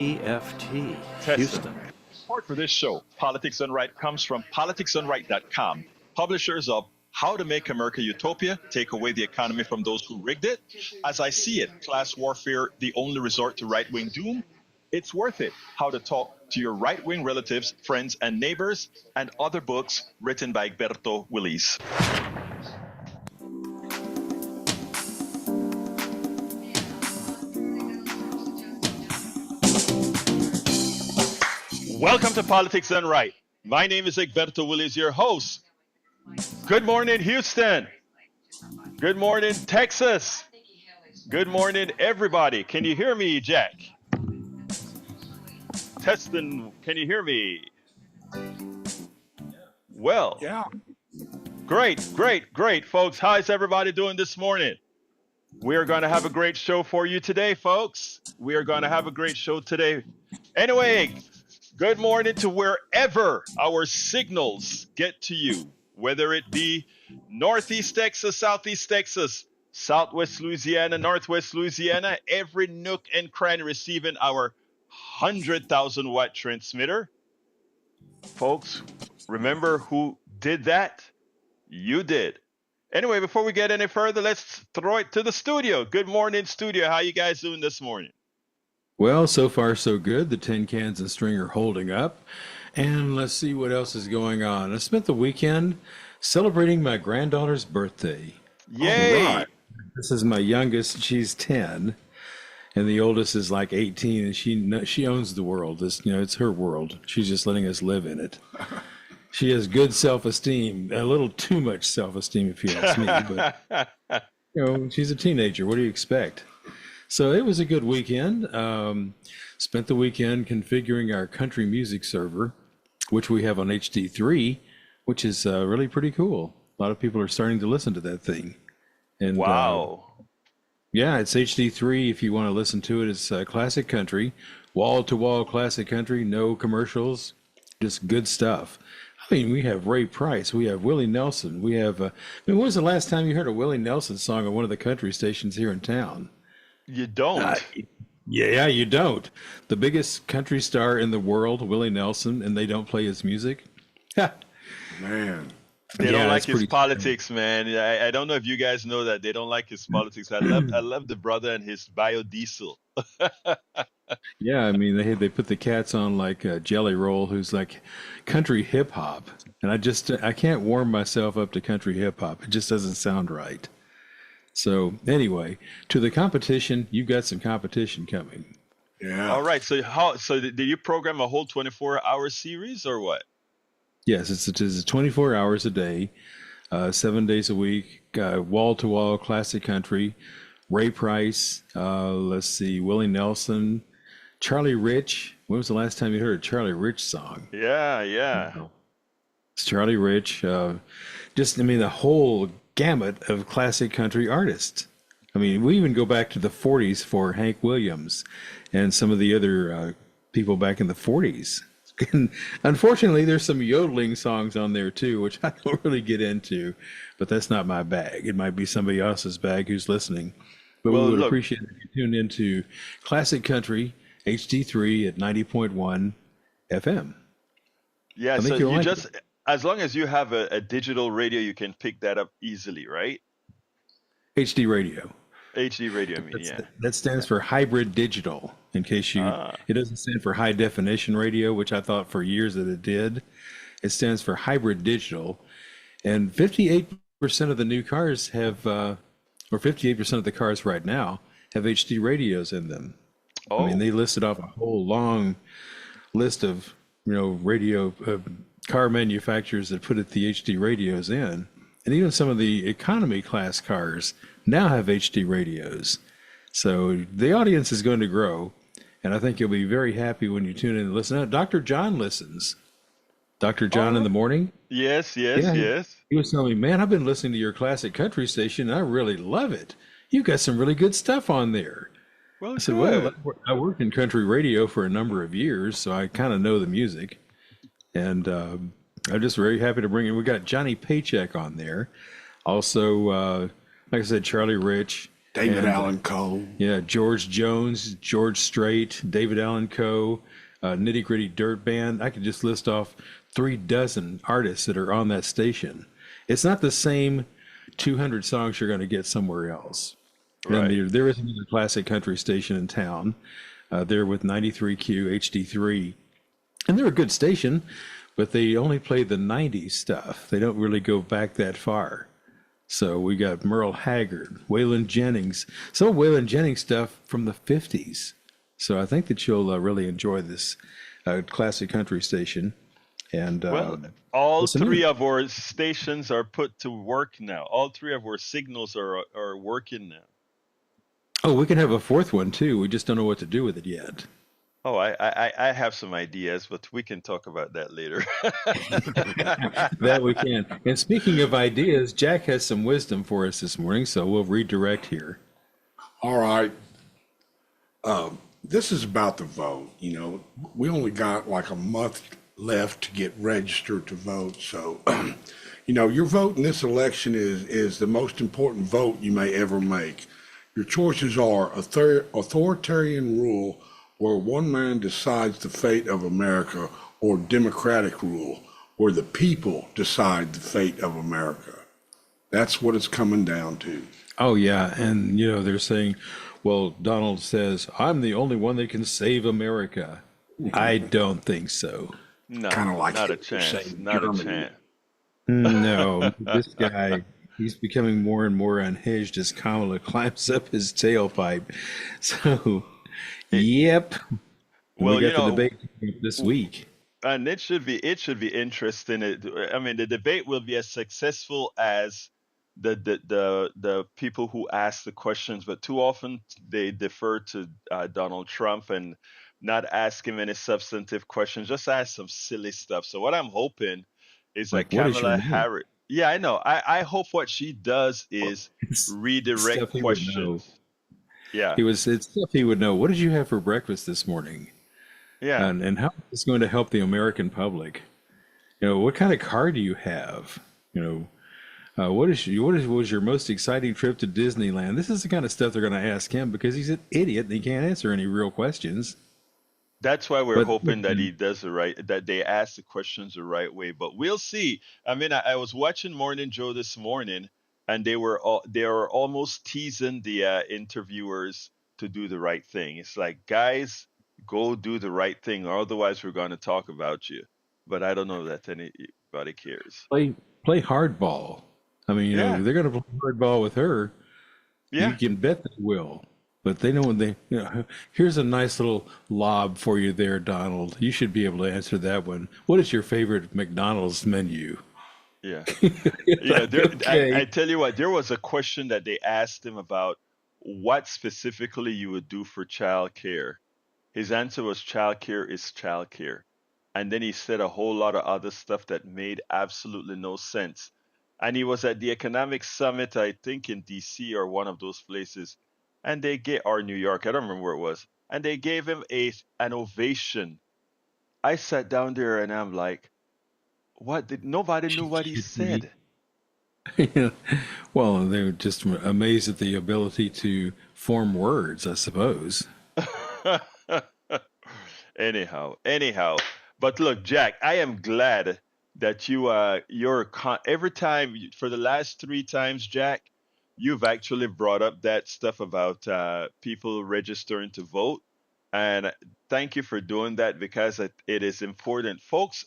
EFT, Testing. Houston. Support for this show, Politics Done Right, comes from politicsdoneright.com, publishers of How to Make America Utopia, Take Away the Economy from Those Who Rigged It, As I See It, Class Warfare, The Only Resort to Right-Wing Doom, It's Worth It, How to Talk to Your Right-Wing Relatives, Friends, and Neighbors, and other books written by Egberto Willis. Welcome to Politics Done Right. My name is Egberto Willis, your host. Good morning, Houston. Good morning, Texas. Good morning, everybody. Can you hear me, Jack? Testing, can you hear me? Well, Yeah. great, folks. How is everybody doing this morning? We are going to have a great show for you today, folks. We are going to have a great show today. Anyway, good morning to wherever our signals get to you, whether it be Northeast Texas, Southeast Texas, Southwest Louisiana, Northwest Louisiana, every nook and cranny receiving our 100,000 watt transmitter. Folks, remember who did that? You did. Anyway, before we get any further, let's throw it to the studio. Good morning, studio. How you guys doing this morning? Well, so far so good. The tin cans and string are holding up. And let's see what else is going on. I spent the weekend celebrating my granddaughter's birthday. Yay! All right. This is my youngest. She's 10. And the oldest is like 18. And she owns the world. It's her world. She's just letting us live in it. She has good self-esteem. A little too much self-esteem, if you ask me. But, she's a teenager. What do you expect? So it was a good weekend. Spent the weekend configuring our country music server, which we have on HD3, which is really pretty cool. A lot of people are starting to listen to that thing. And wow. Yeah, it's HD3 if you want to listen to it. It's classic country, wall-to-wall classic country, no commercials, just good stuff. I mean, we have Ray Price, we have Willie Nelson, we have... when was the last time you heard a Willie Nelson song on one of the country stations here in town? You don't. Yeah, you don't. The biggest country star in the world, Willie Nelson, and they don't play his music. Man. They don't like his politics, man. I don't know if you guys know that. They don't like his politics. I love the brother and his biodiesel. Yeah, I mean, they put the cats on like Jelly Roll, who's like country hip hop. And I can't warm myself up to country hip hop. It just doesn't sound right. So anyway, to the competition, you've got some competition coming. Yeah. All right. So did you program a whole 24-hour series or what? Yes, it is 24 hours a day, 7 days a week, wall-to-wall classic country, Ray Price, let's see, Willie Nelson, Charlie Rich. When was the last time you heard a Charlie Rich song? Yeah. It's Charlie Rich. The whole gamut of classic country artists. I mean, we even go back to the 40s for Hank Williams and some of the other people back in the 40s. And unfortunately, there's some yodeling songs on there too, which I don't really get into, but that's not my bag. It might be somebody else's bag who's listening. But we would appreciate it if you tune into Classic Country HD3 at 90.1 FM. Yeah, so you just, as long as you have a digital radio, you can pick that up easily, right? HD radio. HD radio, yeah. That stands for hybrid digital, in case it doesn't stand for high definition radio, which I thought for years that it did. It stands for hybrid digital. And 58% of the new cars have, or 58% of the cars right now have HD radios in them. Oh. I mean, they listed off a whole long list of, radio car manufacturers that put the HD radios in. And even some of the economy class cars now have HD radios. So the audience is going to grow. And I think you'll be very happy when you tune in and listen. Now, Dr. John listens. Dr. John in the morning. Yes. He was telling me, man, I've been listening to your classic country station, and I really love it. You've got some really good stuff on there. Well, I said, well, I worked in country radio for a number of years, so I kind of know the music. And I'm just very happy to bring in. We got Johnny Paycheck on there. Also, like I said, Charlie Rich, David and Allen Coe. yeah, George Jones, George Strait, David Allen Coe, Nitty Gritty Dirt Band. I could just list off 3 dozen artists that are on that station. It's not the same 200 songs you're going to get somewhere else. And Right. there is another classic country station in town. They're with 93Q HD3, and they're a good station, but they only play the 90s stuff. They don't really go back that far. So we got Merle Haggard, Waylon Jennings, some Waylon Jennings stuff from the 50s. So I think that you'll really enjoy this classic country station. And Well, all listen in. three of our stations are put to work now. All three of our signals are working now. Oh, we can have a fourth one too. We just don't know what to do with it yet. Oh, I have some ideas, but we can talk about that later. That we can. And speaking of ideas, Jack has some wisdom for us this morning, so we'll redirect here. All right. This is about the vote. You know, we only got like a month left to get registered to vote. So, you know, your vote in this election is the most important vote you may ever make. Your choices are authoritarian rule, where one man decides the fate of America, or democratic rule, where the people decide the fate of America. That's what it's coming down to. Oh, yeah. And, you know, they're saying, well, Donald says, I'm the only one that can save America. I don't think so. Kind No, of like not a Hitler chance. saying Not a Germany. chance. No, this guy, he's becoming more and more unhinged as Kamala climbs up his tailpipe. So, It, yep. And we well, got the debate this week. and it should be interesting. I mean, the debate will be as successful as the people who ask the questions, but too often they defer to Donald Trump and not ask him any substantive questions. Just ask some silly stuff. So what I'm hoping is that Like, what is your Kamala name? Harris. Yeah, I know. I hope what she does is It's redirect stuff he would know. questions. Yeah, It's stuff he would know. What did you have for breakfast this morning? yeah. And how is this going to help the American public? You know, what kind of car do you have? You know, was your most exciting trip to Disneyland? This is the kind of stuff they're going to ask him because he's an idiot and he can't answer any real questions. That's why we're But hoping that he does that they ask the questions the right way. But we'll see. I mean, I was watching Morning Joe this morning, and they were almost teasing the interviewers to do the right thing. It's like, guys, go do the right thing, or otherwise we're going to talk about you. But I don't know that anybody cares. play hardball. I mean, you Yeah, know, they're going to play hardball with her. You yeah. can bet they will. But they know when they, you know, here's a nice little lob for you there, Donald. You should be able to answer that one. What is your favorite McDonald's menu? Yeah. Yeah, Like, I okay. tell you what, there was a question that they asked him about what specifically you would do for childcare. His answer was childcare is childcare. And then he said a whole lot of other stuff that made absolutely no sense. And he was at the economic summit, I think in DC or one of those places, and they gave or New York, I don't remember where it was, and they gave him an ovation. I sat down there and I'm like, what did nobody knew what he said. Well, they're just amazed at the ability to form words, I suppose. anyhow. But look, Jack, I am glad that every time for the last 3 times, Jack, you've actually brought up that stuff about people registering to vote, and thank you for doing that because it is important, folks.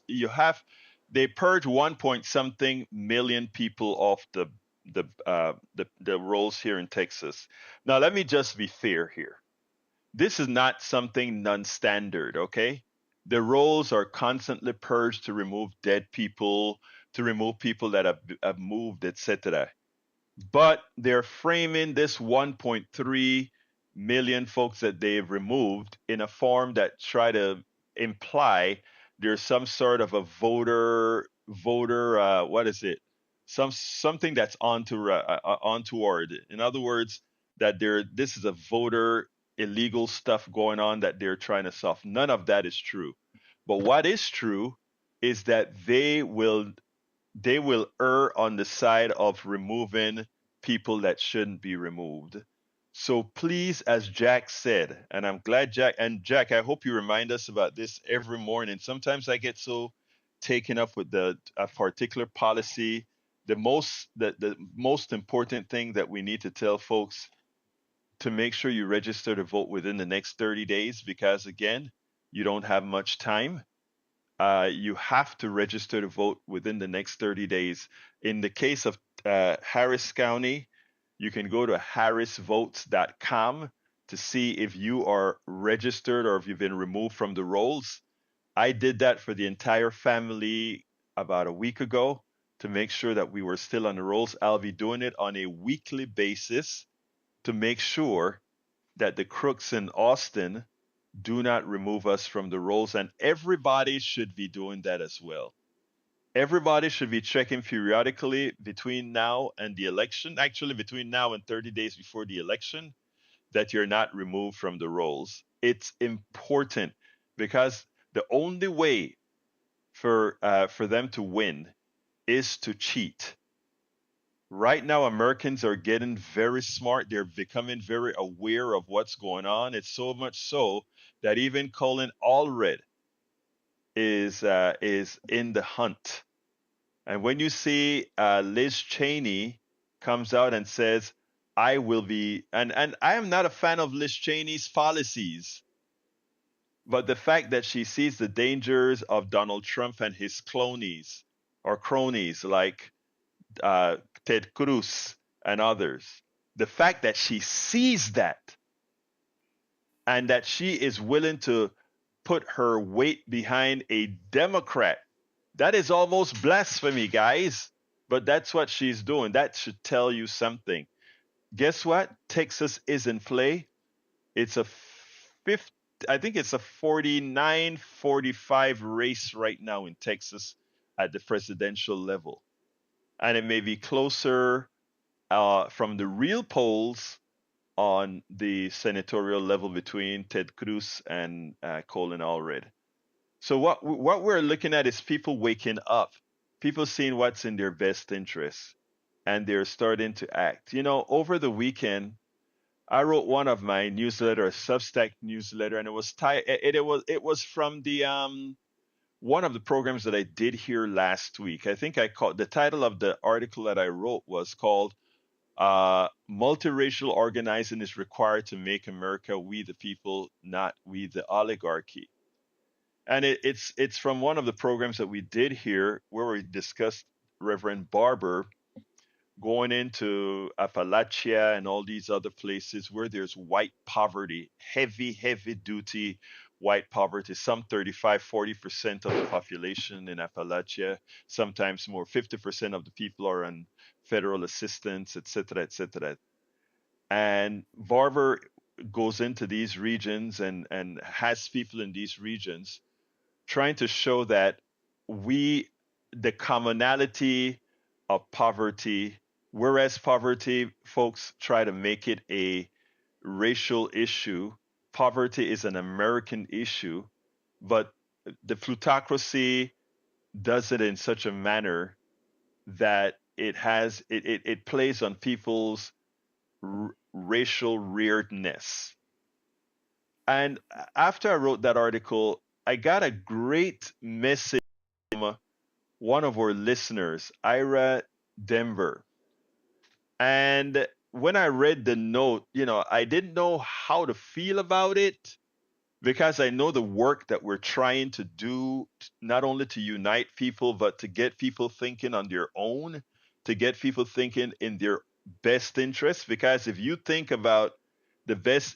They purged 1 point something million people off the rolls here in Texas. Now, let me just be fair here. This is not something non-standard, okay? The rolls are constantly purged to remove dead people, to remove people that have moved, etc. But they're framing this 1.3 million folks that they've removed in a form that try to imply there's some sort of a voter what is it? Something that's untoward. In other words, that this is a voter illegal stuff going on that they're trying to solve. None of that is true. But what is true is that they will err on the side of removing people that shouldn't be removed. So please, as Jack said, and I'm glad Jack, I hope you remind us about this every morning. Sometimes I get so taken up with a particular policy. The most important thing that we need to tell folks to make sure you register to vote within the next 30 days because again, you don't have much time. You have to register to vote within the next 30 days. In the case of Harris County, you can go to harrisvotes.com to see if you are registered or if you've been removed from the rolls. I did that for the entire family about a week ago to make sure that we were still on the rolls. I'll be doing it on a weekly basis to make sure that the crooks in Austin do not remove us from the rolls, and everybody should be doing that as well. Everybody should be checking periodically between now and the election, actually between now and 30 days before the election, that you're not removed from the rolls. It's important because the only way for them to win is to cheat. Right now, Americans are getting very smart. They're becoming very aware of what's going on. It's so much so that even Colin Allred is in the hunt. And when you see Liz Cheney comes out and says, "I will be," and I am not a fan of Liz Cheney's policies, but the fact that she sees the dangers of Donald Trump and his cronies like uh, Ted Cruz and others, the fact that she sees that and that she is willing to put her weight behind a Democrat, that is almost blasphemy, guys. But that's what she's doing. That should tell you something. Guess what? Texas is in play. It's a fifth, I think it's a 49-45 race right now in Texas at the presidential level. And it may be closer from the real polls on the senatorial level between Ted Cruz and Colin Allred. So what we're looking at is people waking up, people seeing what's in their best interest, and they're starting to act. You know, over the weekend, I wrote one of my newsletter, a Substack newsletter, and it was from the one of the programs that I did here last week. I think I called the title of the article that I wrote was called "Multiracial Organizing is Required to Make America We the People, Not We the Oligarchy." And it's from one of the programs that we did here where we discussed Reverend Barber going into Appalachia and all these other places where there's white poverty, heavy duty white poverty, some 35-40% of the population in Appalachia, sometimes more, 50% of the people are on federal assistance, etc., etc. And Barber goes into these regions and has people in these regions trying to show that the commonality of poverty, whereas poverty, folks try to make it a racial issue, poverty is an American issue, but the plutocracy does it in such a manner that it plays on people's racial rearedness. And after I wrote that article, I got a great message from one of our listeners, Ira Denver. And when I read the note, I didn't know how to feel about it because I know the work that we're trying to do, not only to unite people, but to get people thinking on their own, to get people thinking in their best interest. Because if you think about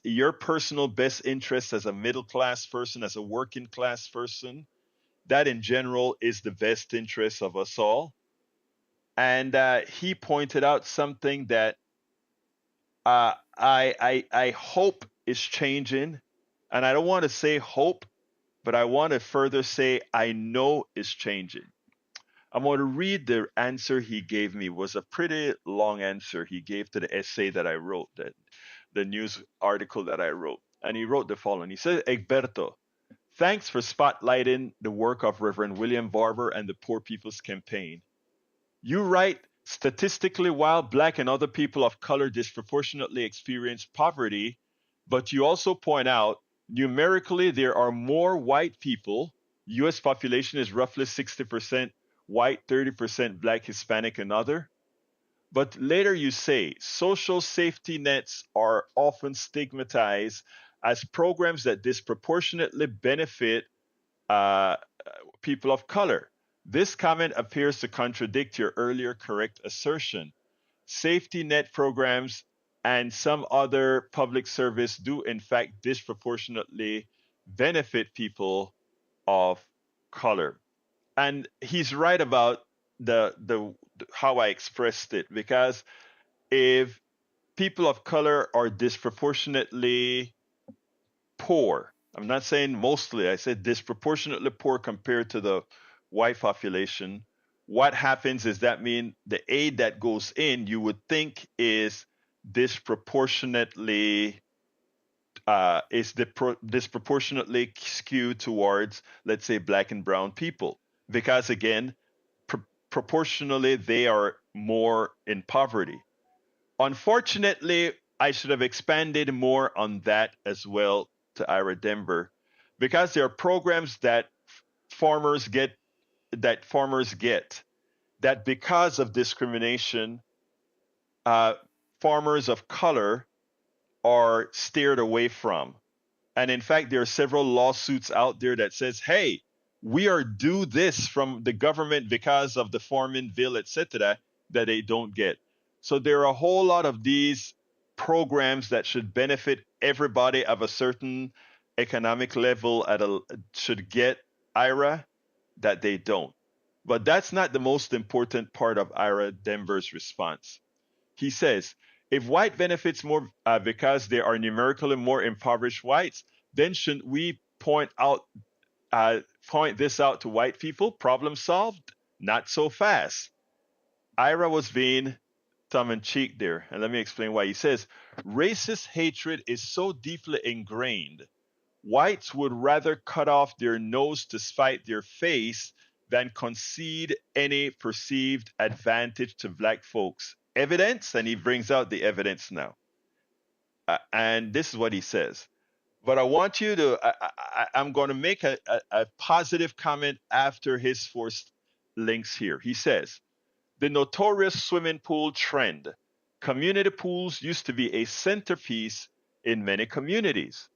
your personal best interest as a middle class person, as a working class person, that in general is the best interest of us all. And he pointed out something that I hope is changing, and I don't want to say hope, but I want to further say I know is changing. I'm going to read the answer he gave me. It was a pretty long answer he gave to the essay that I wrote, the news article that I wrote. And he wrote the following. He said, Egberto, thanks for spotlighting the work of Reverend William Barber and the Poor People's Campaign. You write Statistically, while Black and other people of color disproportionately experience poverty, but you also point out numerically there are more white people. US population is roughly 60% white, 30% Black, Hispanic, and other. But later you say social safety nets are often stigmatized as programs that disproportionately benefit uh, people of color. This comment appears to contradict your earlier correct assertion. Safety net programs and some other public service do, in fact, disproportionately benefit people of color. And he's right about the how I expressed it, because if people of color are disproportionately poor, I'm not saying mostly, I said disproportionately poor compared to the white population, what happens is that mean the aid that goes in, you would think is disproportionately disproportionately skewed towards, let's say, Black and brown people, because again, proportionally they are more in poverty. Unfortunately, I should have expanded more on that as well to Ira Denver, because there are programs that farmers get that because of discrimination, uh, farmers of color are steered away from. And in fact, there are several lawsuits out there that says, hey, we are due this from the government because of the farming bill, etc., that they don't get. So there are a whole lot of these programs that should benefit everybody of a certain economic level should get IRA that they don't. But that's not the most important part of Ira Denver's response. He says, if white benefits more because they are numerically more impoverished whites, then shouldn't we point this out to white people? Problem solved? Not so fast. Ira was being tongue in cheek there, and let me explain why. He says, racist hatred is so deeply ingrained, whites would rather cut off their nose to spite their face than concede any perceived advantage to black folks. Evidence, and he brings out the evidence now. And this is what he says. But I want you to, I'm going to make a positive comment after his forced links here. He says, the notorious swimming pool trend. Community pools used to be a centerpiece in many communities.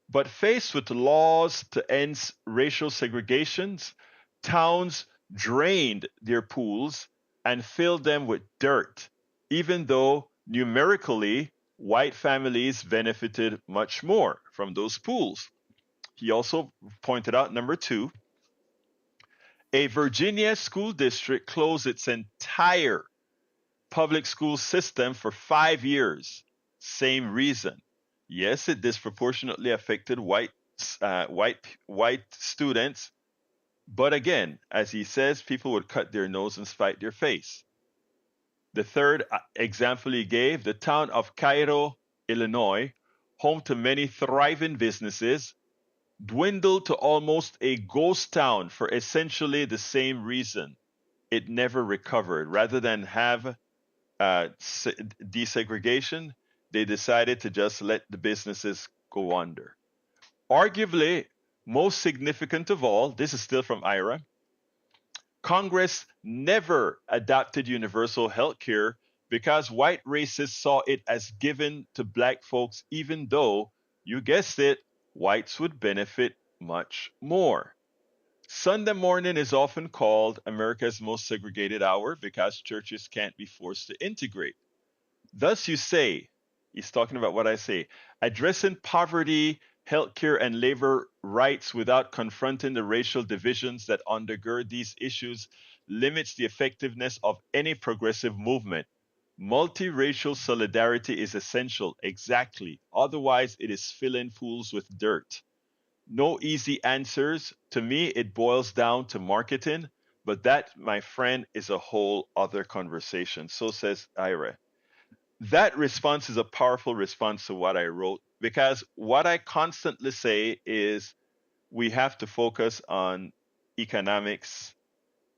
But faced with laws to end racial segregations, towns drained their pools and filled them with dirt, even though numerically white families benefited much more from those pools. He also pointed out, number two, a Virginia school district closed its entire public school system for 5 years. Same reason. Yes, it disproportionately affected white students, but again, as he says, people would cut their nose and spite their face. The third example he gave, the town of Cairo, Illinois, home to many thriving businesses, dwindled to almost a ghost town for essentially the same reason. It never recovered. Rather than have desegregation, they decided to just let the businesses go under. Arguably, most significant of all, this is still from IRA, Congress never adopted universal health care because white racists saw it as given to black folks, even though, you guessed it, whites would benefit much more. Sunday morning is often called America's most segregated hour because churches can't be forced to integrate. Thus, you say, he's talking about what I say, addressing poverty, healthcare, and labor rights without confronting the racial divisions that undergird these issues limits the effectiveness of any progressive movement. Multiracial solidarity is essential, exactly. Otherwise, it is filling pools with dirt. No easy answers. To me, it boils down to marketing, but that, my friend, is a whole other conversation. So says Ira. That response is a powerful response to what I wrote, because what I constantly say is we have to focus on economics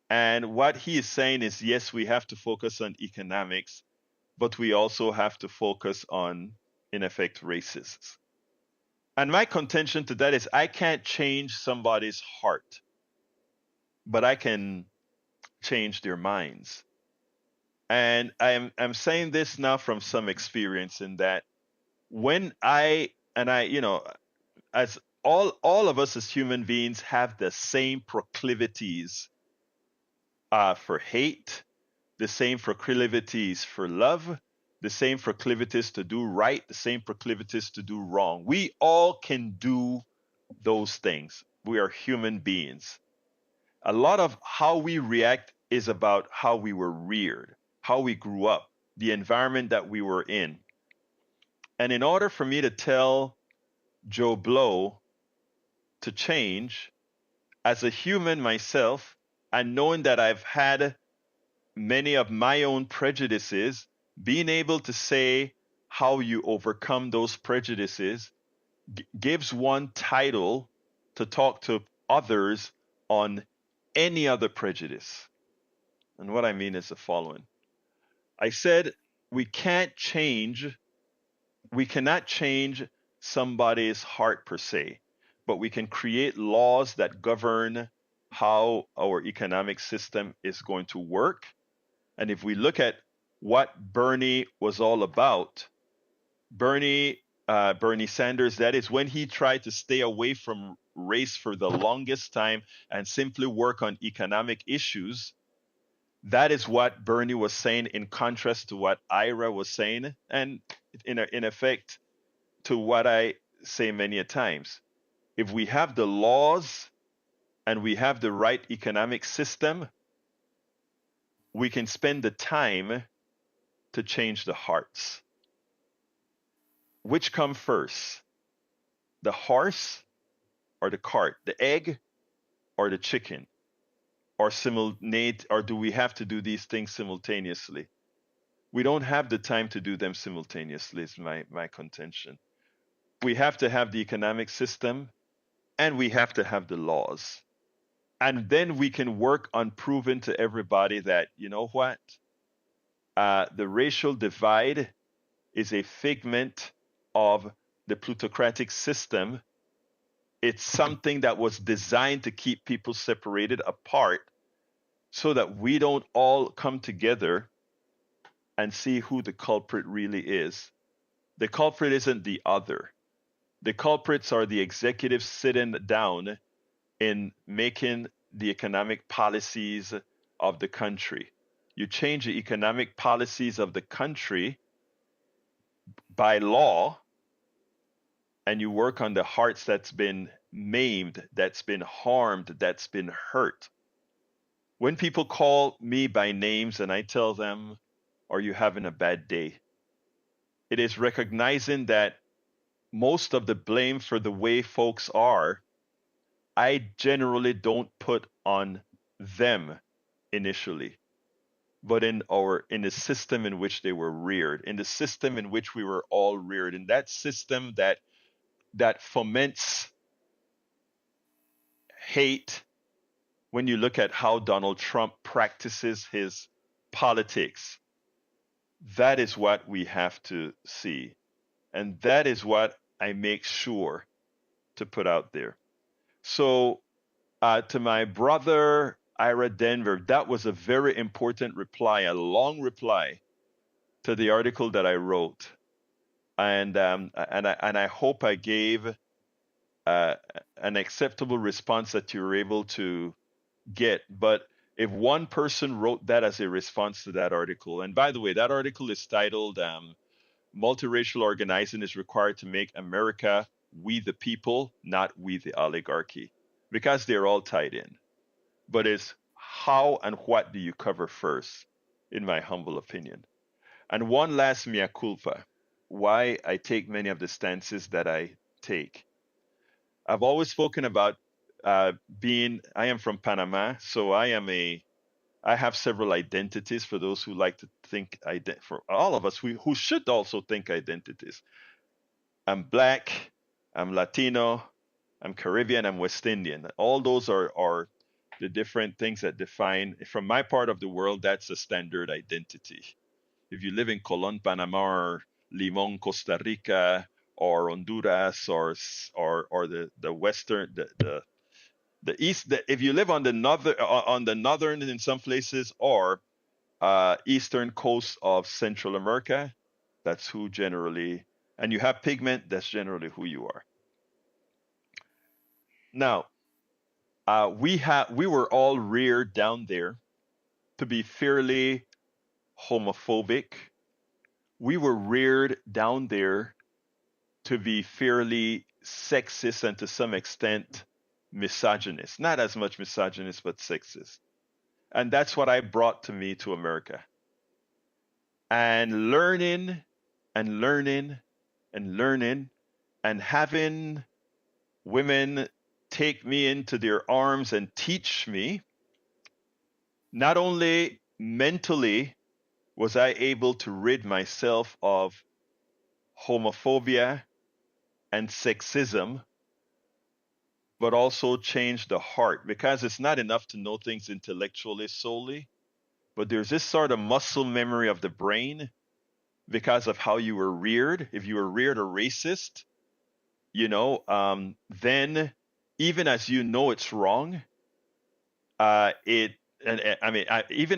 And what he is saying is, yes, we have to focus on economics, but we also have to focus on, in effect, racism. And my contention to that is I can't change somebody's heart, but I can change their minds. And I'm saying this now from some experience in that when as all of us as human beings have the same proclivities for hate, the same proclivities for love, the same proclivities to do right, the same proclivities to do wrong. We all can do those things. We are human beings. A lot of how we react is about how we were reared, how we grew up, the environment that we were in. And in order for me to tell Joe Blow to change, as a human myself, and knowing that I've had many of my own prejudices, being able to say how you overcome those prejudices gives one title to talk to others on any other prejudice. And what I mean is the following. I said we cannot change somebody's heart per se, but we can create laws that govern how our economic system is going to work. And if we look at what Bernie was all about, Bernie Sanders, that is when he tried to stay away from race for the longest time and simply work on economic issues. That is what Bernie was saying, in contrast to what Ira was saying, and in effect to what I say many a times. If we have the laws and we have the right economic system, we can spend the time to change the hearts. Which come first? The horse or the cart? The egg or the chicken? Or do we have to do these things simultaneously? We don't have the time to do them simultaneously, is my contention. We have to have the economic system and we have to have the laws. And then we can work on proving to everybody that, you know what? The racial divide is a figment of the plutocratic system. It's something that was designed to keep people separated apart so that we don't all come together and see who the culprit really is. The culprit isn't the other. The culprits are the executives sitting down in making the economic policies of the country. You change the economic policies of the country by law, and you work on the hearts that's been maimed, that's been harmed, that's been hurt. When people call me by names and I tell them, are you having a bad day? It is recognizing that most of the blame for the way folks are, I generally don't put on them initially, but in the system in which they were reared, in the system in which we were all reared, in that system that foments hate. When you look at how Donald Trump practices his politics, that is what we have to see. And that is what I make sure to put out there. So, to my brother, Ira Denver, that was a very important reply, a long reply to the article that I wrote. And I hope I gave an acceptable response that you were able to get. But if one person wrote that as a response to that article, and by the way, that article is titled Multiracial Organizing is Required to Make America We the People, Not We the Oligarchy, because they're all tied in. But it's how and what do you cover first, in my humble opinion. And one last mea culpa, why I take many of the stances that I take. I've always spoken about I am from Panama, so I have several identities for those who like to think, for all of us who should also think identities. I'm Black, I'm Latino, I'm Caribbean, I'm West Indian. All those are the different things that define, from my part of the world, that's a standard identity. If you live in Colón, Panama, or Limón, Costa Rica, or Honduras, or the western, the east, if you live on the northern in some places, or eastern coast of Central America, that's who generally, and you have pigment, that's generally who you are. Now, we were all reared down there to be fairly homophobic. We were reared down there to be fairly sexist and to some extent misogynist. Not as much misogynist, but sexist. And that's what I brought to me to America. And learning and learning and learning and having women take me into their arms and teach me, not only mentally was I able to rid myself of homophobia and sexism, but also change the heart, because it's not enough to know things intellectually solely, but there's this sort of muscle memory of the brain because of how you were reared. If you were reared a racist, then even as you know it's wrong, even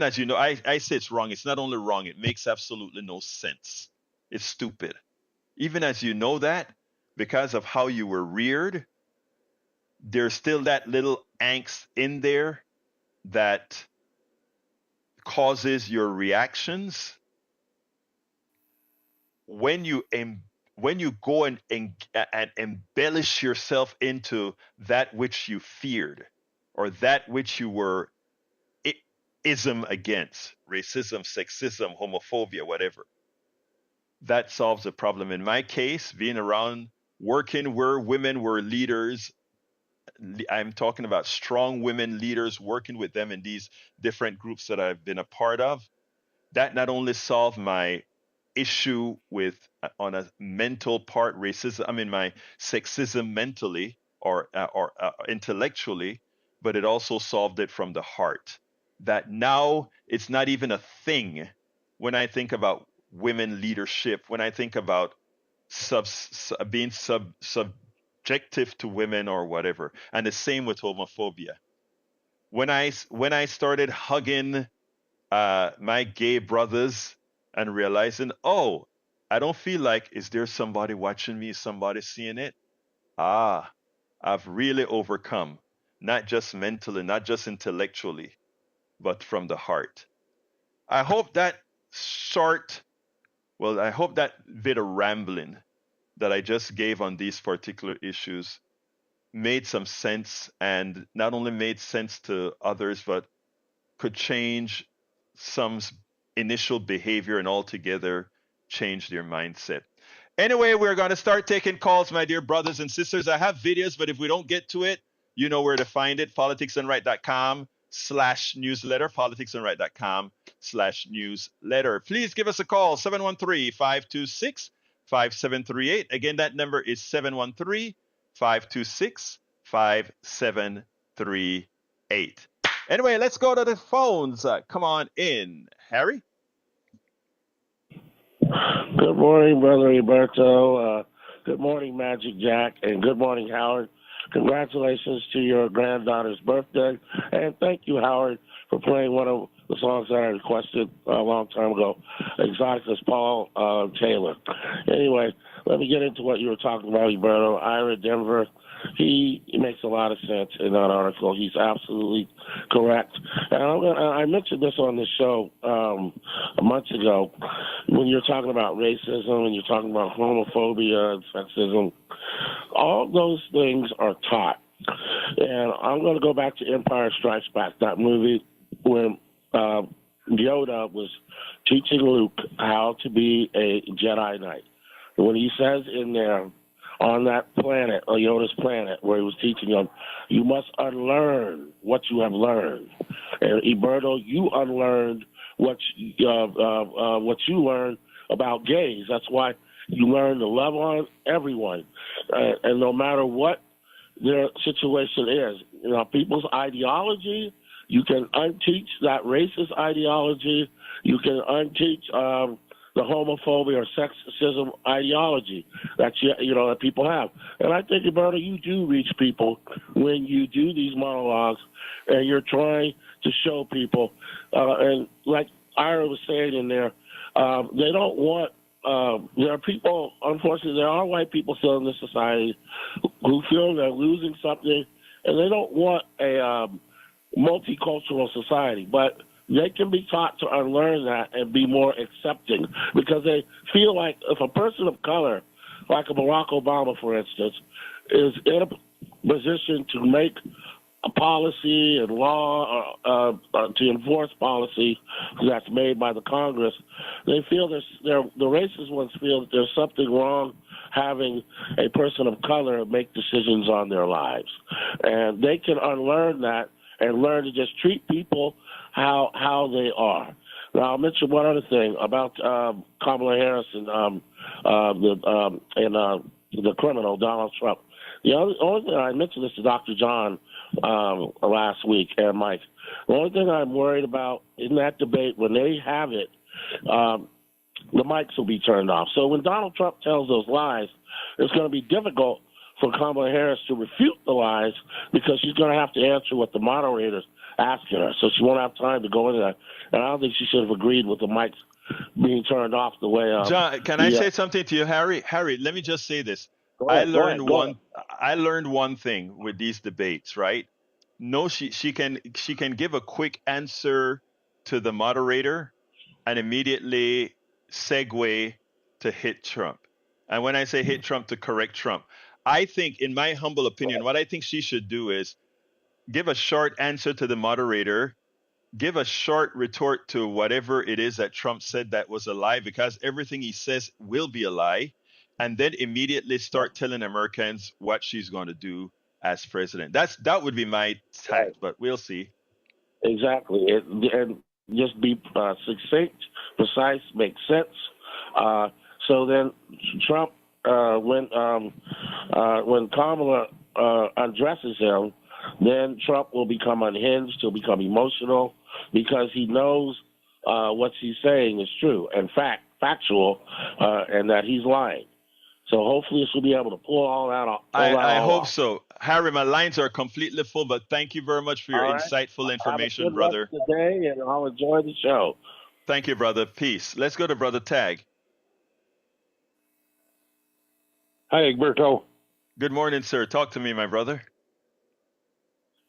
as you know, I say it's wrong. It's not only wrong, it makes absolutely no sense. It's stupid. Even as you know that, because of how you were reared, there's still that little angst in there that causes your reactions. When you go and embellish yourself into that which you feared, or that which you were ism against, racism, sexism, homophobia, whatever, that solves the problem. In my case, being around, working where women were leaders, I'm talking about strong women leaders, working with them in these different groups that I've been a part of, that not only solved my issue with, on a mental part, racism, my sexism mentally or intellectually, but it also solved it from the heart. That now it's not even a thing when I think about women leadership, when I think about being subjective to women or whatever. And the same with homophobia. When I started hugging my gay brothers and realizing, oh, I don't feel like, is there somebody watching me? Is somebody seeing it? I've really overcome, not just mentally, not just intellectually, but from the heart. I hope that I hope that bit of rambling that I just gave on these particular issues made some sense, and not only made sense to others, but could change some initial behavior and altogether change their mindset. Anyway, we're going to start taking calls, my dear brothers and sisters. I have videos, but if we don't get to it, you know where to find it. politicsandright.com/newsletter, politicsandright.com/newsletter. Please give us a call, 713-526-5738. Again, that number is 713-526-5738. Anyway, let's go to the phones. Come on in, Harry. Good morning, Brother Roberto. Good morning, Magic Jack, and good morning, Howard. Congratulations to your granddaughter's birthday, and thank you, Howard, for playing one of the songs that I requested a long time ago, Exoticus Paul Taylor. Anyway, let me get into what you were talking about, Roberto. Ira Denver, he makes a lot of sense in that article. He's absolutely correct. And I mentioned this on the show months ago when you're talking about racism and you're talking about homophobia and sexism. All those things are taught. And I'm going to go back to Empire Strikes Back, that movie when Yoda was teaching Luke how to be a Jedi Knight. And when he says in there, on that planet, or Yoda's planet, where he was teaching them, you must unlearn what you have learned. And Roberto, you unlearned what you learned about gays. That's why you learn to love on everyone, and no matter what their situation is. You know, people's ideology, you can unteach that racist ideology. You can unteach the homophobia or sexism ideology that that people have. And I think, Roberta, you do reach people when you do these monologues, and you're trying to show people. And like Ira was saying in there, they don't want. There are people, unfortunately, there are white people still in this society who feel they're losing something, and they don't want a multicultural society. But they can be taught to unlearn that and be more accepting, because they feel like if a person of color, like a Barack Obama, for instance, is in a position to make a policy and law to enforce policy that's made by the Congress, they feel the racist ones feel that there's something wrong having a person of color make decisions on their lives. And they can unlearn that and learn to just treat people how they are. Now, I'll mention one other thing about Kamala Harris and the criminal, Donald Trump. The only thing I mentioned this to Dr. John last week and Mike. The only thing I'm worried about in that debate, when they have it, the mics will be turned off. So when Donald Trump tells those lies, it's going to be difficult for Kamala Harris to refute the lies, because she's going to have to answer what the moderator's asking her. So she won't have time to go into that. And I don't think she should have agreed with the mics being turned off the way. John, can I say something to you, Harry? Harry, let me just say this. I learned one thing with these debates, right? No, she can give a quick answer to the moderator and immediately segue to hit Trump. And when I say hit Trump, to correct Trump. I think, in my humble opinion, what I think she should do is give a short answer to the moderator, give a short retort to whatever it is that Trump said that was a lie, because everything he says will be a lie, and then immediately start telling Americans what she's going to do as president. That would be my tact, but we'll see. Exactly. And just be succinct, precise, make sense. So then Trump, when Kamala addresses him, then Trump will become unhinged. He'll become emotional, because he knows what he's saying is true and factual, and that he's lying. So hopefully this will be able to pull all that off. I hope so. Harry, my lines are completely full, but thank you very much for your insightful information, have a good brother. rest of the day, and I'll enjoy the show. Thank you, brother. Peace. Let's go to Brother Tag. Hi, Egberto. Good morning, sir. Talk to me, my brother.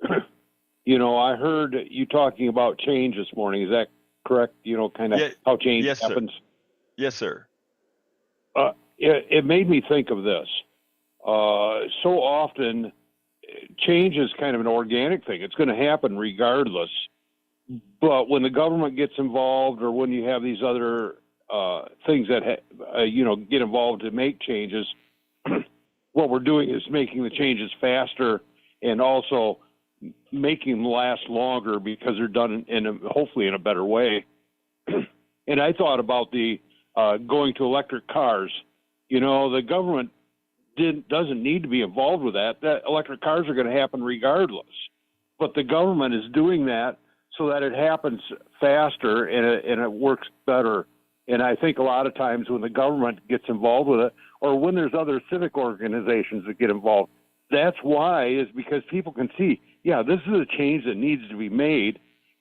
I heard you talking about change this morning. Is that correct? Kind of how change happens? Sir. Yes, sir. It made me think of this. So often, change is kind of an organic thing. It's going to happen regardless. But when the government gets involved, or when you have these other things that get involved to make changes, what we're doing is making the changes faster, and also making them last longer, because they're done hopefully in a better way. And I thought about the going to electric cars. The government doesn't need to be involved with that. That electric cars are going to happen regardless. But the government is doing that so that it happens faster and it works better. And I think a lot of times when the government gets involved with it, or when there's other civic organizations that get involved, that's why, is because people can see, this is a change that needs to be made,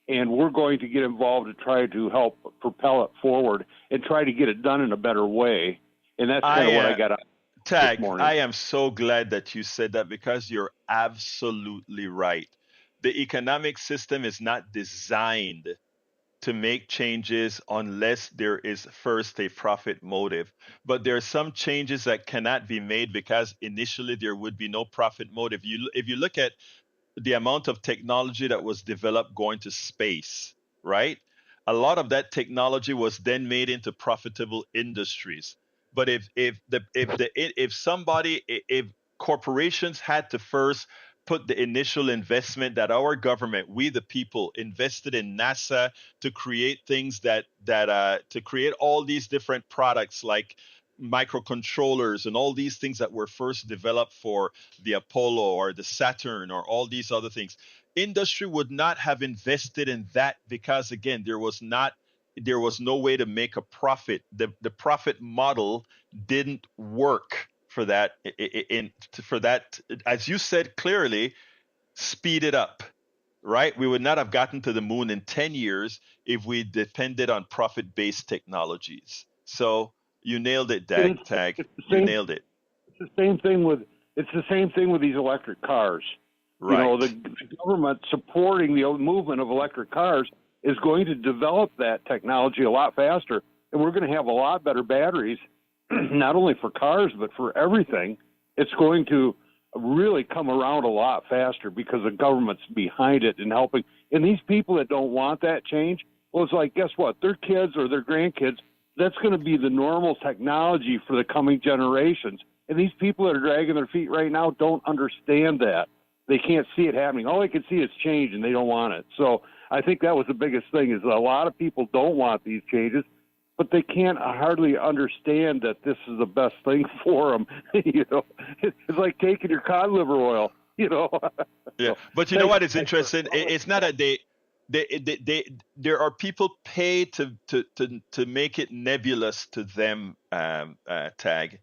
and we're going to get involved to try to help propel it forward and try to get it done in a better way. And that's kind of what I got out Tag, this morning. I am so glad that you said that, because you're absolutely right. The economic system is not designed to make changes unless there is first a profit motive. But there are some changes that cannot be made because initially there would be no profit motive. If you look at the amount of technology that was developed going to space, right? A lot of that technology was then made into profitable industries. But if corporations had to first put the initial investment that our government, we the people, invested in NASA to create things to create all these different products like microcontrollers and all these things that were first developed for the Apollo or the Saturn or all these other things, industry would not have invested in that because, again, there was no way to make a profit. The profit model didn't work for that. For that, as you said clearly, speed it up, right? We would not have gotten to the moon in 10 years if we depended on profit-based technologies. So you nailed it, Tag. You nailed it. It's the same thing with these electric cars. Right. You know, the government supporting the movement of electric cars is going to develop that technology a lot faster, and we're going to have a lot better batteries, not only for cars but for everything. It's going to really come around a lot faster because the government's behind it and helping. And these people that don't want that change, well, it's like, guess what? Their kids or their grandkids, that's going to be the normal technology for the coming generations. And these people that are dragging their feet right now don't understand that. They can't see it happening. All they can see is change, and they don't want it. So I think that was the biggest thing, is a lot of people don't want these changes, but they can't hardly understand that this is the best thing for them. You know, it's like taking your cod liver oil, you know. Yeah, but you know what is interesting? It's not that there are people paid to make it nebulous to them, Tag.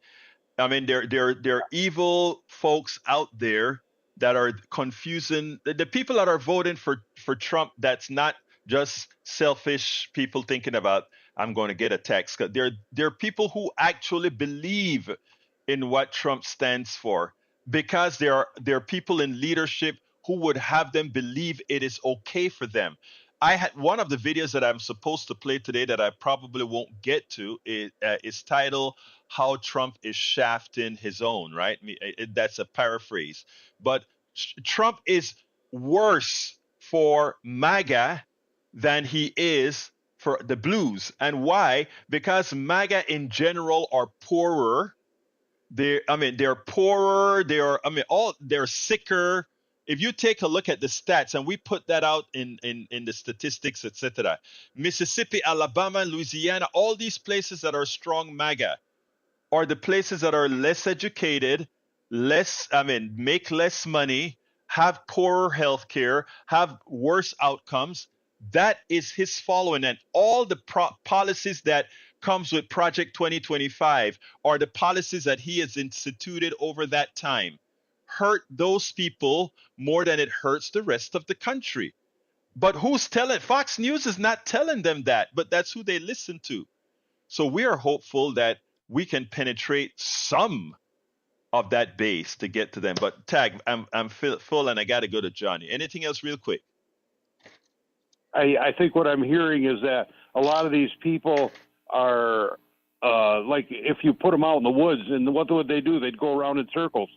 I mean, there are evil folks out there that are confusing the people that are voting for Trump. That's not just selfish people thinking about, I'm going to get a tax cut. There are people who actually believe in what Trump stands for, because there are people in leadership who would have them believe it is okay for them. I had one of the videos that I'm supposed to play today that I probably won't get to is titled "How Trump is Shafting His Own." Right? That's a paraphrase, but Trump is worse for MAGA than he is for the blues. And why? Because MAGA in general are poorer. They're poorer. They're sicker. If you take a look at the stats, and we put that out in the statistics, etc., Mississippi, Alabama, Louisiana, all these places that are strong MAGA are the places that are less educated, make less money, have poorer health care, have worse outcomes. That is his following. And all the policies that comes with Project 2025 are the policies that he has instituted over that time hurt those people more than it hurts the rest of the country. But who's telling? Fox News is not telling them that, but that's who they listen to. So we are hopeful that we can penetrate some of that base to get to them. But Tag, I'm full and I got to go to Johnny. Anything else real quick? I think what I'm hearing is that a lot of these people are like, if you put them out in the woods, and what would they do? They'd go around in circles.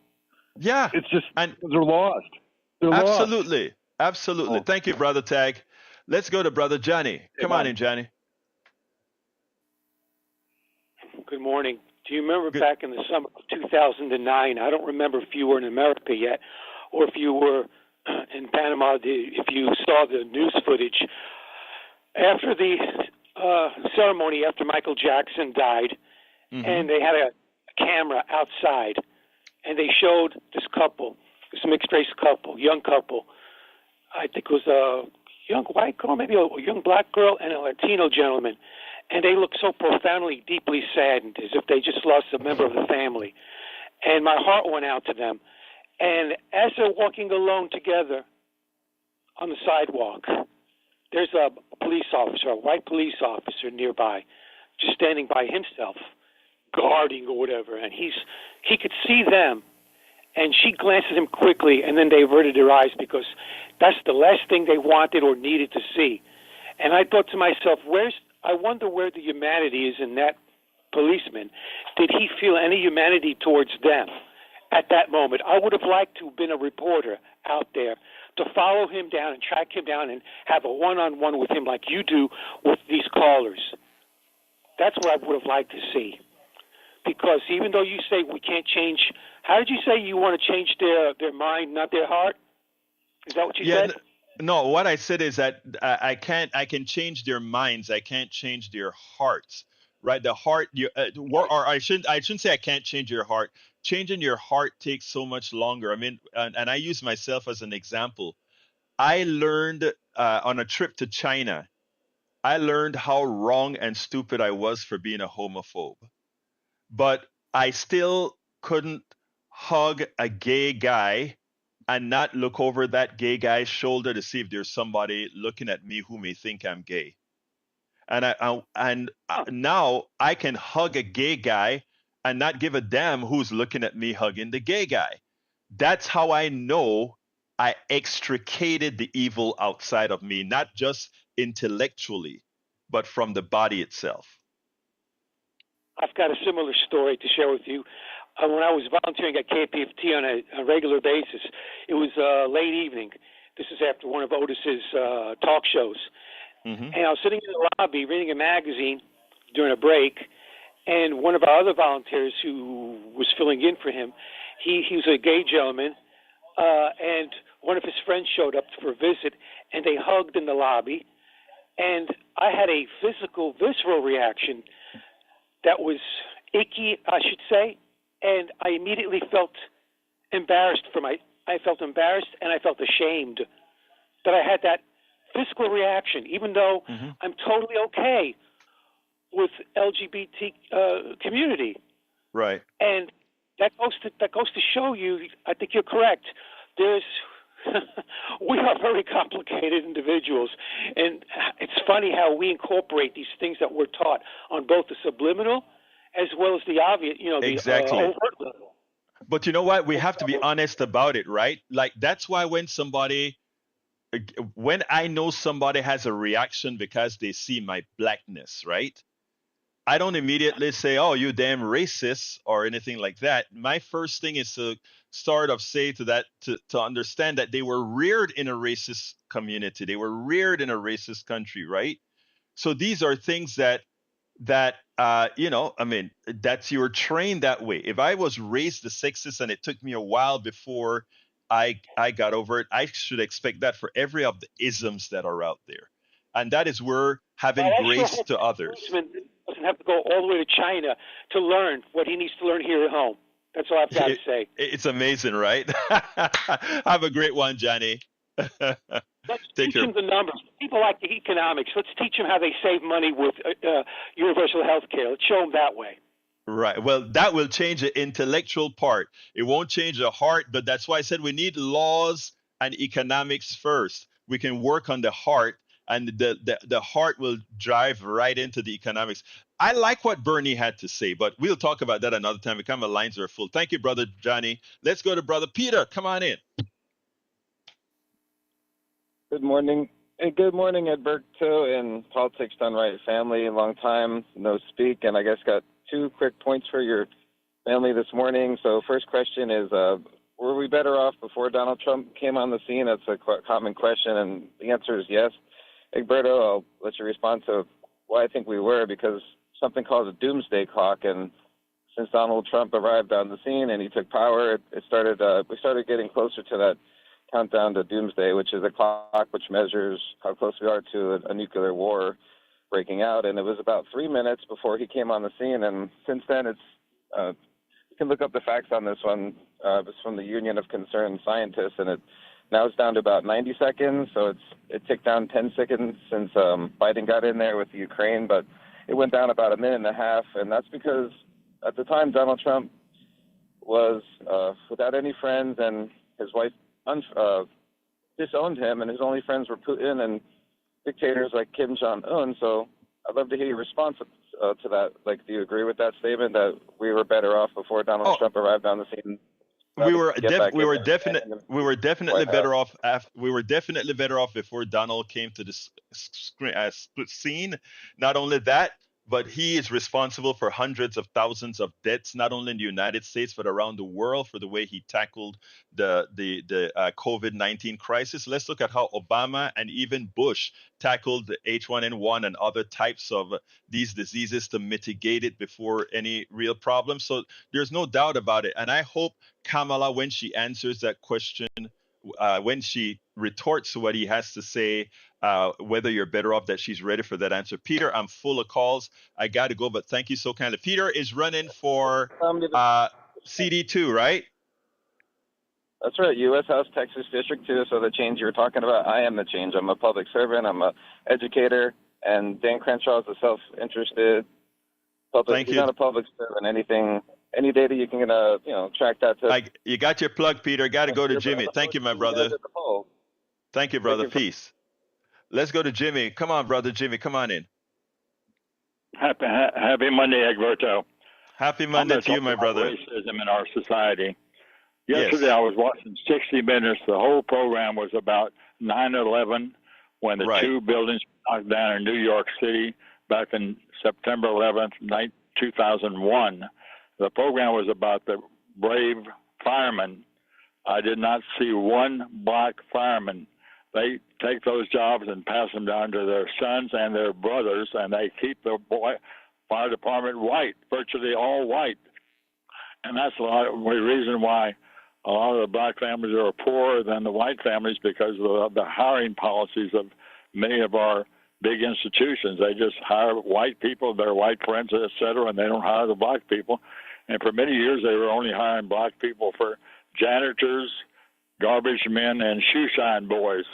Yeah. It's just, and they're lost. Absolutely. Lost. Absolutely. Oh. Thank you, Brother Tag. Let's go to Brother Johnny. Come on in, Johnny. Good morning. Do you remember back in the summer of 2009? I don't remember if you were in America yet or if you were in Panama, if you saw the news footage. After the ceremony, after Michael Jackson died, and they had a camera outside, and they showed this couple, this mixed-race couple, young couple. I think it was a young white girl, maybe a young black girl, and a Latino gentleman. And they looked so profoundly, deeply saddened, as if they just lost a member of the family. And my heart went out to them. And as they're walking alone together on the sidewalk, there's a police officer, a white police officer nearby, just standing by himself, guarding or whatever. And he could see them. And she glanced at him quickly, and then they averted their eyes because that's the last thing they wanted or needed to see. And I thought to myself, I wonder where the humanity is in that policeman. Did he feel any humanity towards them at that moment? I would have liked to have been a reporter out there to follow him down and track him down and have a one-on-one with him like you do with these callers. That's what I would have liked to see. Because even though you say we can't change, how did you say you want to change their mind, not their heart? Is that what you said? No, what I said is that I can change their minds. I can't change their hearts. right? The heart, or I shouldn't say I can't change your heart. Changing your heart takes so much longer. I mean, and I use myself as an example. I learned on a trip to China. I learned how wrong and stupid I was for being a homophobe. But I still couldn't hug a gay guy and not look over that gay guy's shoulder to see if there's somebody looking at me who may think I'm gay. Now I can hug a gay guy and not give a damn who's looking at me hugging the gay guy. That's how I know I extricated the evil outside of me, not just intellectually, but from the body itself. I've got a similar story to share with you. When I was volunteering at KPFT on a regular basis, it was late evening. This is after one of Otis's talk shows. Mm-hmm. And I was sitting in the lobby reading a magazine during a break, and one of our other volunteers who was filling in for him, he was a gay gentleman, and one of his friends showed up for a visit, and they hugged in the lobby. And I had a visceral reaction that was icky, I should say, and I immediately felt embarrassed I felt embarrassed and I felt ashamed that I had that physical reaction, even though Mm-hmm. I'm totally okay with LGBT community. Right. And that goes to show you, I think you're correct. We are very complicated individuals, and it's funny how we incorporate these things that we're taught on both the subliminal as well as the obvious, Exactly. the overt level. But you know what? We have to be honest about it, right? Like that's why when I know somebody has a reaction because they see my blackness, right? I don't immediately say, "Oh, you damn racist" or anything like that. My first thing is to say to that to understand that they were reared in a racist community. They were reared in a racist country, right? So these are things that I mean, that's you were trained that way. If I was raised the sexist and it took me a while before I got over it, I should expect that for every of the isms that are out there. And that is where having I grace sure to hope others. Grossman doesn't have to go all the way to China to learn what he needs to learn here at home. That's all I've got to say. It's amazing, right? Have a great one, Johnny. Let's Take teach care. them the numbers. People like the economics. Let's teach them how they save money with universal health care. Let's show them that way. Right. Well, that will change the intellectual part. It won't change the heart, but that's why I said we need laws and economics first. We can work on the heart, and the heart will drive right into the economics. I like what Bernie had to say, but we'll talk about that another time because my lines are full. Thank you, Brother Johnny. Let's go to Brother Peter. Come on in. Good morning. Hey, good morning, Edberto, and Politics Done Right family. Long time no speak, and I guess got 2 quick points for your family this morning. So first question is, were we better off before Donald Trump came on the scene? That's a common question, and the answer is yes. Egberto, I'll let you respond to why I think we were, because something called a doomsday clock, and since Donald Trump arrived on the scene and he took power, we started getting closer to that countdown to doomsday, which is a clock which measures how close we are to a nuclear war breaking out. And it was about 3 minutes before he came on the scene, and since then you can look up the facts on this one. It's from the Union of Concerned Scientists, and now it's down to about 90 seconds. So it ticked down 10 seconds since Biden got in there with the Ukraine, but it went down about 1.5 minutes, and that's because at the time Donald Trump was without any friends, and his wife disowned him, and his only friends were Putin and dictators like Kim Jong-un. So I'd love to hear your response to that. Like, do you agree with that statement that we were better off before Donald Trump arrived on the scene? We were definitely better off. We were definitely better off before Donald came to the scene. Not only that, but he is responsible for hundreds of thousands of deaths, not only in the United States but around the world, for the way he tackled the COVID-19 crisis. Let's look at how Obama and even Bush tackled the H1N1 and other types of these diseases to mitigate it before any real problem. So there's no doubt about it. And I hope Kamala, when she answers that question when she retorts what he has to say, whether you're better off, that she's ready for that answer. Peter, I'm full of calls. I got to go, but thank you so kindly. Peter is running for CD2, right? That's right, U.S. House, Texas District 2. So the change you were talking about, I am the change. I'm a public servant. I'm a educator. And Dan Crenshaw is a self-interested public. Thank He's you. not a public servant. Any data you can, track that to. You got your plug, Peter. Got to go to Jimmy. Thank you, my brother. Thank you, brother. Peace. Let's go to Jimmy. Come on, brother Jimmy. Come on in. Happy Monday, Egberto. Happy Monday to you, my brother. Racism in our society. Yesterday, I was watching 60 Minutes. The whole program was about 9/11, when the two buildings were knocked down in New York City back in September 11th, 2001. The program was about the brave firemen. I did not see one black fireman. They take those jobs and pass them down to their sons and their brothers, and they keep the fire department white, virtually all white. And that's the reason why a lot of the black families are poorer than the white families, because of the hiring policies of many of our big institutions. They just hire white people, their white friends, et cetera, and they don't hire the black people. And for many years, they were only hiring black people for janitors, garbage men, and shoe shine boys.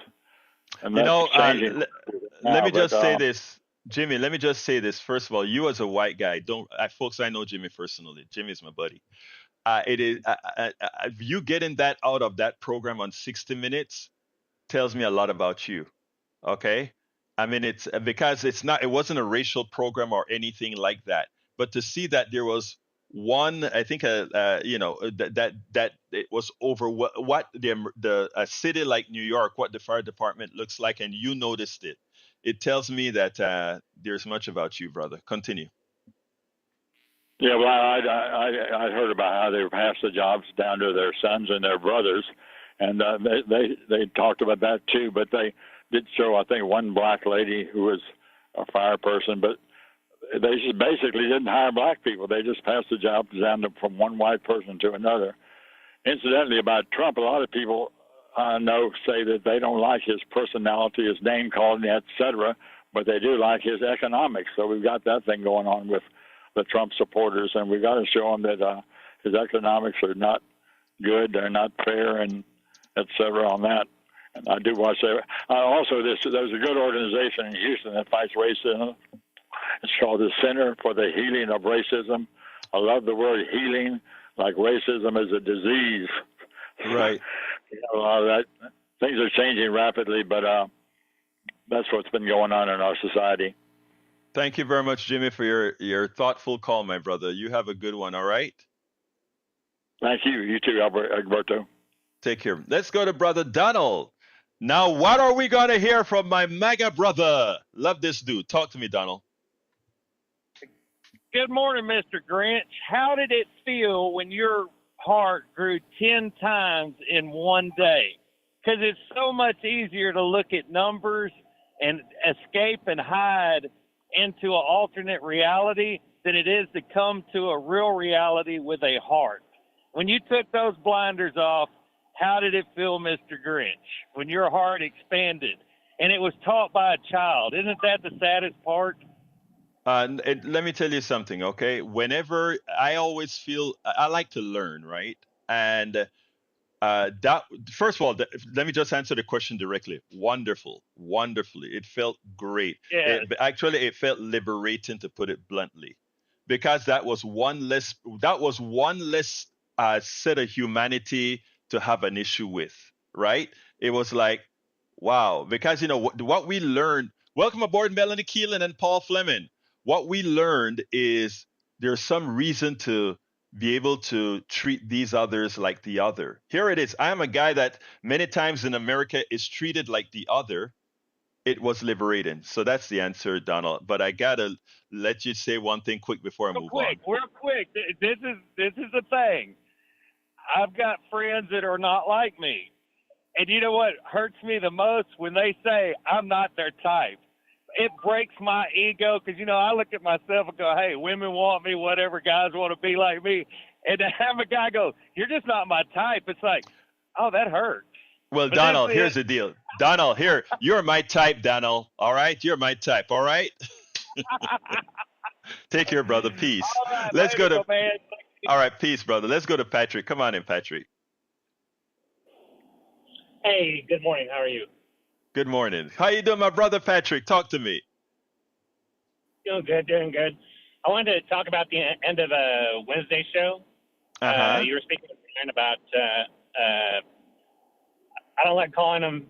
And let me just say this, Jimmy. Let me just say this. First of all, you as a white guy, folks, I know Jimmy personally. Jimmy's my buddy. It is you getting that out of that program on 60 Minutes tells me a lot about you. Okay, I mean, it's because it wasn't a racial program or anything like that. But to see that there was one, I think, that it was over what a city like New York, what the fire department looks like, and you noticed it. It tells me that there's much about you, brother. Continue. Yeah, well, I heard about how they passed the jobs down to their sons and their brothers, and they talked about that too. But they did show, I think, one black lady who was a fire person, but they just basically didn't hire black people. They just passed the jobs down from one white person to another. Incidentally, about Trump, a lot of people I know say that they don't like his personality, his name calling, et cetera, but they do like his economics. So we've got that thing going on with the Trump supporters, and we've got to show them that his economics are not good, they're not fair, and et cetera on that. And I do want to say, also, there's a good organization in Houston that fights racism. It's called the Center for the Healing of Racism. I love the word healing, like racism is a disease. Right. A lot of that. Things are changing rapidly, but that's what's been going on in our society. Thank you very much, Jimmy, for your thoughtful call, my brother. You have a good one, all right? Thank you. You too, Alberto. Take care. Let's go to Brother Donald. Now, what are we going to hear from my MAGA brother? Love this dude. Talk to me, Donald. Good morning, Mr. Grinch. How did it feel when your heart grew 10 times in one day? Because it's so much easier to look at numbers and escape and hide into an alternate reality than it is to come to a real reality with a heart. When you took those blinders off, how did it feel, Mr. Grinch, when your heart expanded? And it was taught by a child. Isn't that the saddest part? Let me tell you something, okay? Whenever I always feel, I like to learn, right? And first of all, let me just answer the question directly. Wonderfully. It felt great. Yeah. It felt liberating, to put it bluntly, because that was one less set of humanity to have an issue with, right? It was like, wow, because what we learned. Welcome aboard, Melanie Keelan and Paul Fleming. What we learned is there's some reason to be able to treat these others like the other. Here it is. I am a guy that many times in America is treated like the other. It was liberating. So that's the answer, Donald. But I gotta let you say one thing quick before I move on. Real quick. This is the thing. I've got friends that are not like me. And you know what hurts me the most? When they say I'm not their type. It breaks my ego because, I look at myself and go, hey, women want me, whatever, guys want to be like me. And to have a guy go, you're just not my type, it's like, oh, that hurts. Well, But Donald, this is- here's the deal. Donald, here, you're my type, Donald. All right? You're my type. All right? Take care, brother. Peace. All right, Let's go later, to. man. All right, peace, brother. Let's go to Patrick. Come on in, Patrick. Hey, good morning. How are you? Good morning. How you doing, my brother Patrick? Talk to me. Doing good, doing good. I wanted to talk about the end of a Wednesday show. You were speaking to Brian about, I don't like calling them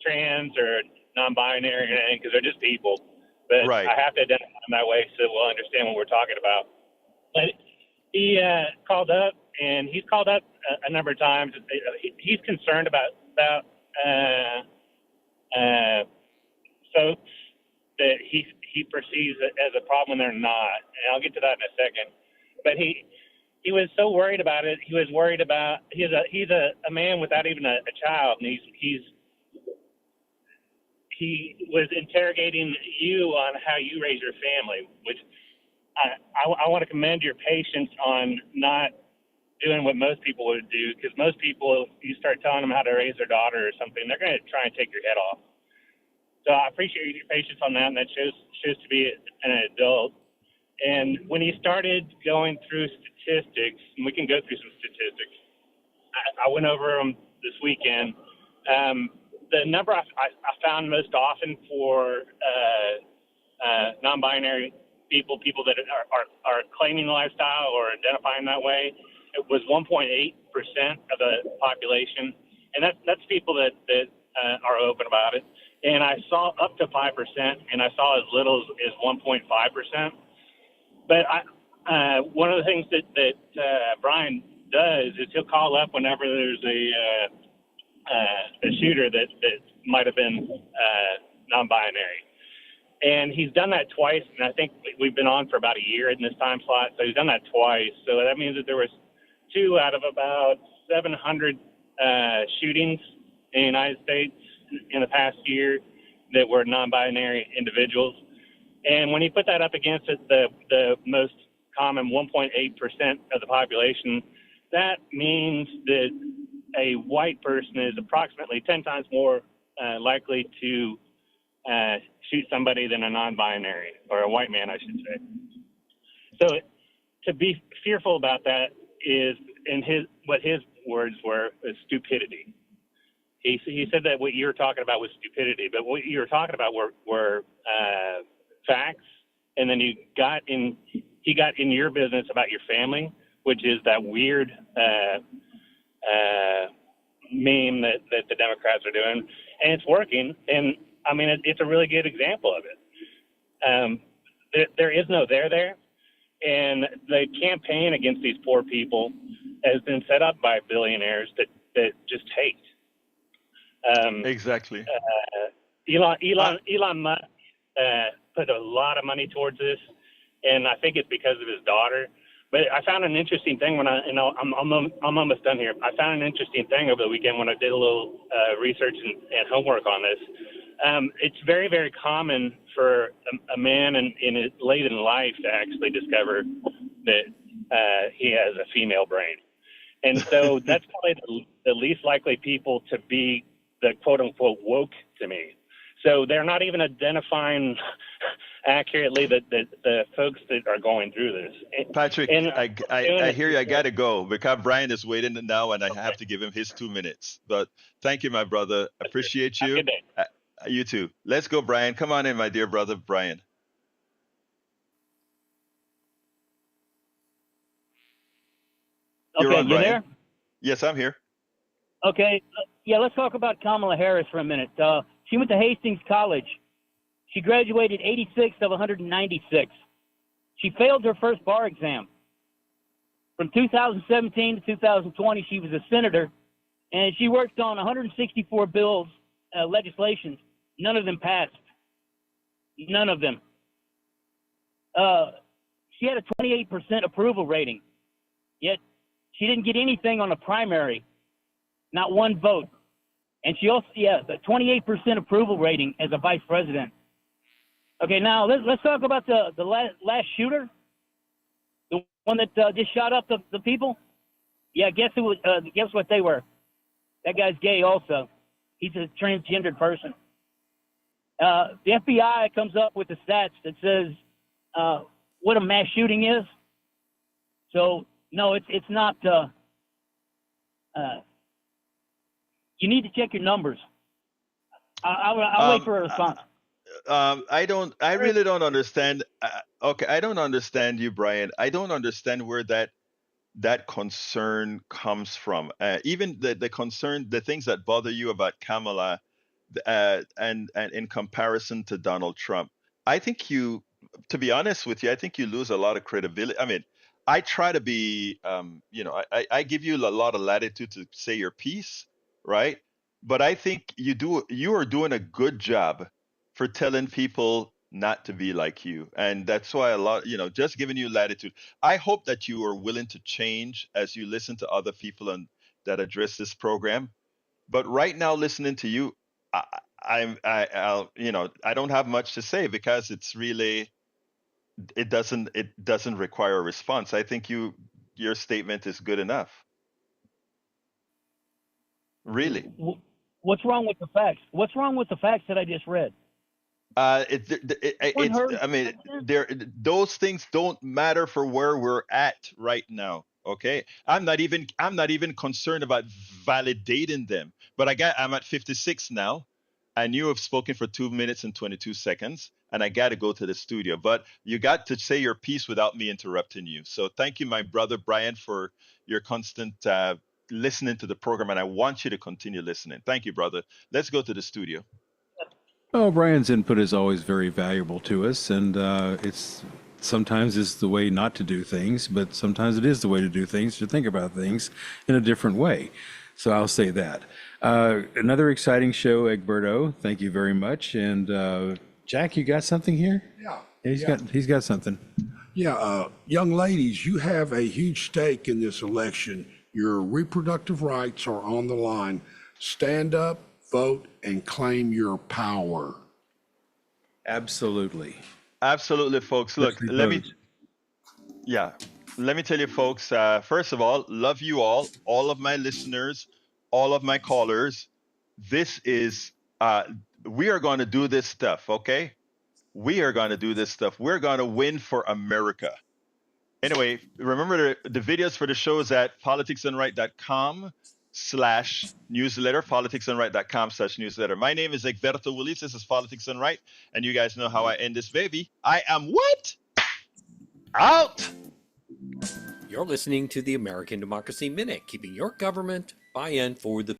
trans or non-binary or anything because they're just people. But Right. I have to identify them that way so we'll understand what we're talking about. But he called up, and he's called up a number of times. He's concerned about folks that he perceives as a problem when they're not. And I'll get to that in a second. But he was so worried about it. He was worried about he's a man without even a child, and he was interrogating you on how you raise your family, which I want to commend your patience on not doing what most people would do, because most people, if you start telling them how to raise their daughter or something, they're going to try and take your head off. So I appreciate your patience on that, and that shows to be an adult. And when he started going through statistics, and we can go through some statistics, I went over them this weekend. The number I found most often for non-binary people that are claiming the lifestyle or identifying that way, it was 1.8% of the population, and that's people that are open about it. And I saw up to 5%, and I saw as little as 1.5%. But one of the things that Brian does is he'll call up whenever there's a shooter that might have been non-binary. And he's done that twice, and I think we've been on for about a year in this time slot, so he's done that twice. So that means that there was 2 out of about 700 shootings in the United States in the past year that were non-binary individuals. And when you put that up against it, the most common 1.8% of the population, that means that a white person is approximately 10 times more likely to shoot somebody than a non-binary, or a white man, I should say. So to be fearful about that is, what his words were, is stupidity. He said that what you were talking about was stupidity, but what you were talking about were facts, and then he got in your business about your family, which is that weird meme that the Democrats are doing, and it's working. And I mean, it's a really good example of it. There is no there, and the campaign against these poor people has been set up by billionaires that just hate. Exactly. Elon Musk put a lot of money towards this, and I think it's because of his daughter. But I found an interesting thing when I'm almost done here. I found an interesting thing over the weekend when I did a little research and homework on this. It's very, very common for a man late in life to actually discover that he has a female brain. And so that's probably the least likely people to be the quote-unquote woke to me. So they're not even identifying accurately the folks that are going through this. Patrick, I hear you. I got to go because Brian is waiting now, and I have to give him his 2 minutes. But thank you, my brother. Appreciate you. Have a good day. You too. Let's go, Brian. Come on in, my dear brother, Brian. You're Okay, on, you Brian. there? Yes, I'm here. Okay, yeah, let's talk about Kamala Harris for a minute. She went to Hastings College. She graduated 86 of 196. She failed her first bar exam. From 2017 to 2020, she was a senator, and she worked on 164 bills, legislations. None of them passed. None of them. She had a 28% approval rating, yet she didn't get anything on the primary, not one vote. And she also, the 28% approval rating as a vice president. Okay, now let's talk about the last shooter, the one that just shot up the people. Yeah, guess who? Guess what they were? That guy's gay also. He's a transgendered person. The FBI comes up with the stats that says what a mass shooting is. So no, it's not. You need to check your numbers. I'll wait for a response. I really don't understand. Okay, I don't understand you, Brian. I don't understand where that concern comes from. Even the concern, the things that bother you about Kamala, and in comparison to Donald Trump, I think to be honest with you, I think you lose a lot of credibility. I mean, I try to be, I give you a lot of latitude to say your piece, right? But I think you are doing a good job for telling people not to be like you. And that's why just giving you latitude. I hope that you are willing to change as you listen to other people that address this program. But right now, listening to you, I don't have much to say because it's really, it doesn't require a response. I think your statement is good enough. Really. What's wrong with the facts? What's wrong with the facts that I just read? Those things don't matter for where we're at right now. Okay, I'm not even concerned about validating them. But I'm at 56 now, and you have spoken for 2 minutes and 22 seconds, and I got to go to the studio. But you got to say your piece without me interrupting you. So thank you, my brother Brian, for your constant listening to the program, and I want you to continue listening. Thank you, brother. Let's go to the studio. Oh, Brian's input is always very valuable to us, and sometimes it's the way not to do things, but sometimes it is the way to do things, to think about things in a different way. So I'll say that. Another exciting show, Egberto. Thank you very much. And Jack, you got something here? Yeah. He's got something. Yeah, young ladies, you have a huge stake in this election. Your reproductive rights are on the line. Stand up, vote, and claim your power. Absolutely. Absolutely, folks. Look, let me tell you, folks, first of all, love you all of my listeners, all of my callers. This is, we are going to do this stuff, okay? We are going to do this stuff. We're going to win for America. Anyway, remember the videos for the show is at politicsandright.com/newsletter, politicsandright.com/newsletter. My name is Egberto Willis. This is Politics and Right, and you guys know how I end this baby. I am what? Out! You're listening to the American Democracy Minute, keeping your government by and for the